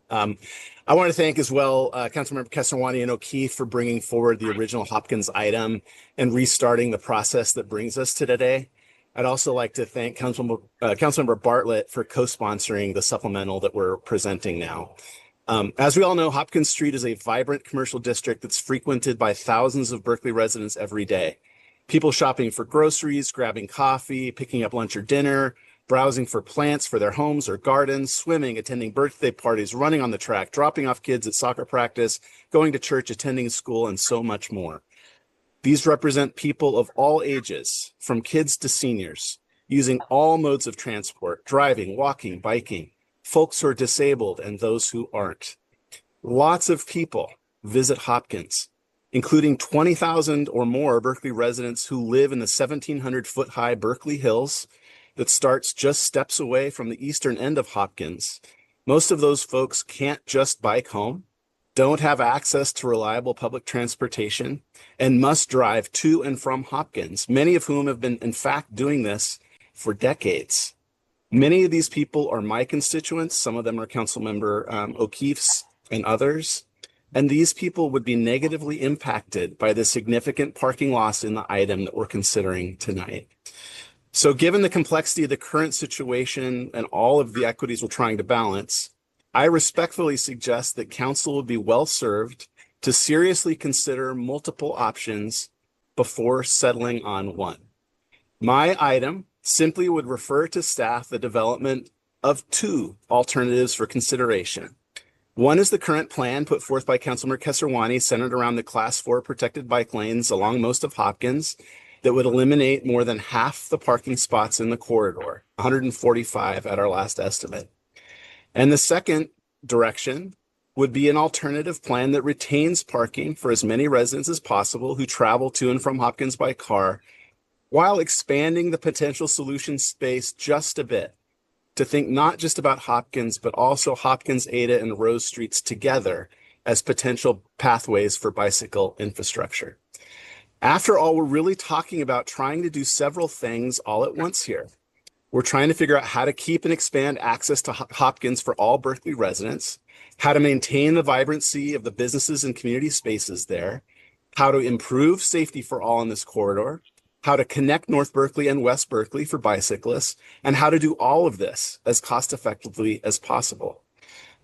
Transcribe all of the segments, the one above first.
I want to thank as well Councilmember Kesarwani and O'Keefe for bringing forward the original Hopkins item and restarting the process that brings us to today. I'd also like to thank Councilmember Bartlett for co-sponsoring the supplemental that we're presenting now. As we all know, Hopkins Street is a vibrant commercial district that's frequented by thousands of Berkeley residents every day. People shopping for groceries, grabbing coffee, picking up lunch or dinner, browsing for plants for their homes or gardens, swimming, attending birthday parties, running on the track, dropping off kids at soccer practice, going to church, attending school, and so much more. These represent people of all ages, from kids to seniors, using all modes of transport, driving, walking, biking, folks who are disabled and those who aren't. Lots of people visit Hopkins, including 20,000 or more Berkeley residents who live in the 1,700-foot-high Berkeley Hills that starts just steps away from the eastern end of Hopkins. Most of those folks can't just bike home, don't have access to reliable public transportation, and must drive to and from Hopkins, many of whom have been, in fact, doing this for decades. Many of these people are my constituents. Some of them are Councilmember O'Keefe's and others. And these people would be negatively impacted by the significant parking loss in the item that we're considering tonight. So given the complexity of the current situation and all of the equities we're trying to balance, I respectfully suggest that council would be well served to seriously consider multiple options before settling on one. My item simply would refer to staff the development of two alternatives for consideration. One is the current plan put forth by Councilmember Kesarwani, centered around the Class 4 protected bike lanes along most of Hopkins, that would eliminate more than half the parking spots in the corridor, 145 at our last estimate. And the second direction would be an alternative plan that retains parking for as many residents as possible who travel to and from Hopkins by car, while expanding the potential solution space just a bit to think not just about Hopkins, but also Hopkins, Ada, and Rose Streets together as potential pathways for bicycle infrastructure. After all, we're really talking about trying to do several things all at once here. We're trying to figure out how to keep and expand access to Hopkins for all Berkeley residents, how to maintain the vibrancy of the businesses and community spaces there, how to improve safety for all in this corridor, how to connect North Berkeley and West Berkeley for bicyclists, and how to do all of this as cost effectively as possible.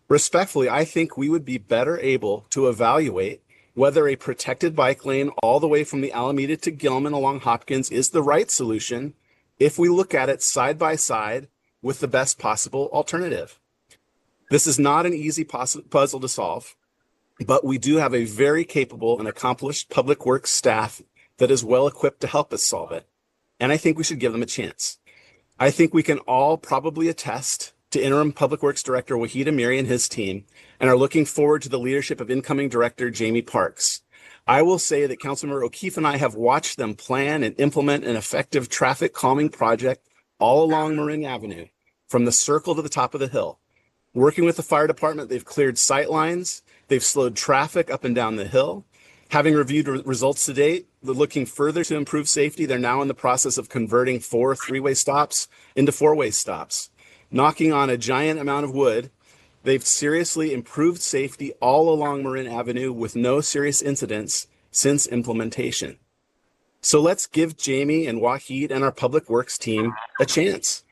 Respectfully, I think we would be better able to evaluate whether a protected bike lane all the way from the Alameda to Gilman along Hopkins is the right solution if we look at it side by side with the best possible alternative. This is not an easy puzzle to solve, but we do have a very capable and accomplished public works staff that is well equipped to help us solve it. And I think we should give them a chance. I think we can all probably attest to Interim Public Works Director Wahid Amiri and his team, and are looking forward to the leadership of incoming Director Jamie Parks. I will say that Councilmember O'Keefe and I have watched them plan and implement an effective traffic calming project all along Marin Avenue, from the circle to the top of the hill. Working with the fire department, they've cleared sight lines, they've slowed traffic up and down the hill. Having reviewed results to date, they're looking further to improve safety. They're now in the process of converting 4 three-way stops into 4-way stops. Knocking on a giant amount of wood, they've seriously improved safety all along Marin Avenue with no serious incidents since implementation. So let's give Jamie and Wahid and our public works team a chance.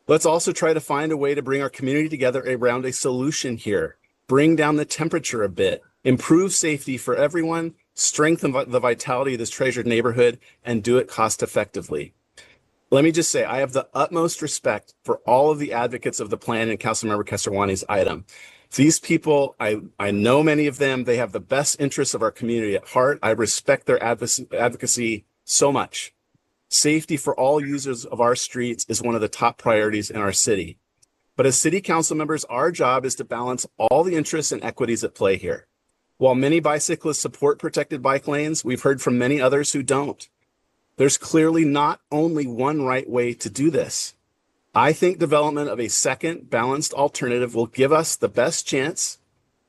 Let's also try to find a way to bring our community together around a solution here, bring down the temperature a bit, improve safety for everyone, strengthen the vitality of this treasured neighborhood, and do it cost effectively. Let me just say, I have the utmost respect for all of the advocates of the plan in Councilmember Kesarwani's item. These people, I know many of them, they have the best interests of our community at heart. I respect their advocacy so much. Safety for all users of our streets is one of the top priorities in our city. But as city council members, our job is to balance all the interests and equities at play here. While many bicyclists support protected bike lanes, we've heard from many others who don't. There's clearly not only one right way to do this. I think development of a second balanced alternative will give us the best chance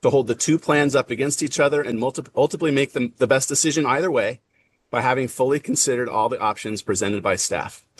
to hold the two plans up against each other and ultimately make them the best decision either way by having fully considered all the options presented by staff.